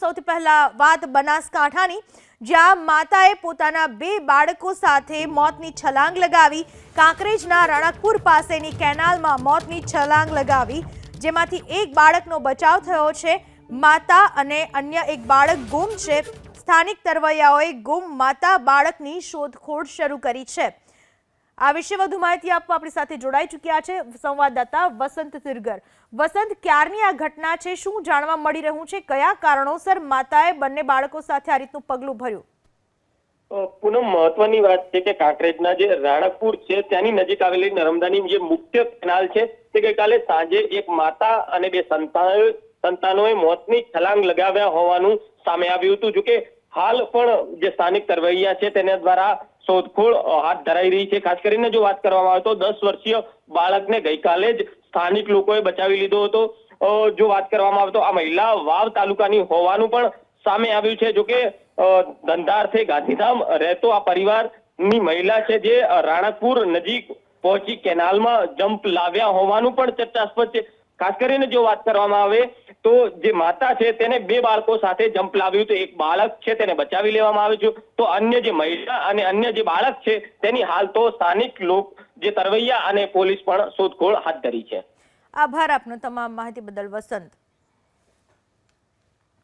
સૌથી પહેલા વાત બનાસકાંઠાની, જ્યાં માતાએ પોતાના 2 બાળકો સાથે મોતની છલાંગ લગાવી. કાંકરેજના રણકપુર પાસેની કેનાલમાં મોતની છલાંગ લગાવી, જેમાંથી એક બાળકનો બચાવ થયો છે. માતા અને અન્ય એક બાળક ગુમ છે. સ્થાનિક તરવૈયાઓએ ગુમ માતા બાળકની શોધખોળ શરૂ કરી છે. આ વિશે વધુ માહિતી આપવા આપણી સાથે જોડાઈ ચૂક્યા છે સંવાદદાતા વસંત તિરગર. વસંત, ક્યારની આ ઘટના છે? શું જાણવા મળી રહ્યું છે? કયા કારણોસર માતાએ બંને બાળકો સાથે આ રીતનું પગલું ભર્યું? પૂનમ, મહત્વની વાત છે કે કાંકરેજના જે રાણકપુર છે ત્યાંની નજીક આવેલી નર્મદાની જે મુખ્ય કેનાલ છે તે ગઈકાલે સાંજે એક માતા અને 2 સંતાનોએ મોતની છલાંગ લગાવ્યા હોવાનું સામે આવ્યું હતું. જોકે હાલ પણ જે સ્થાનિક તરવૈયા છે તેના દ્વારા શોધખોળ હાથ ધરાઈ રહી છે. ખાસ કરીને જો વાત કરવામાં આવે તો 10 વર્ષીય બાળકને ગઈકાલે જ સ્થાનિક લોકોએ બચાવી લીધો હતો. જો વાત કરવામાં આવે તો આ મહિલા વાવ તાલુકાની હોવાનું પણ સામે આવ્યું છે. જોકે ધંધાર્થે ગાંધીધામ રહેતો આ પરિવારની મહિલા છે જે રાણકપુર નજીક પહોંચી કેનાલમાં જમ્પ લાવ્યા હોવાનું પણ ચર્ચાસ્પદ છે. ખાસ કરીને જો વાત કરવામાં આવે તો જે માતા છે તેને 2 બાળકો સાથે જમ્પ લાવ્યું, તો એક બાળક છે તેને બચાવી લેવામાં આવ્યું છે. તો અન્ય જે મહિલા અને અન્ય જે બાળક છે તેની હાલ તો સ્થાનિક જે તરવૈયા અને પોલીસ પણ શોધખોળ હાથ ધરી છે. આભાર આપનો તમામ માહિતી બદલ વસંત.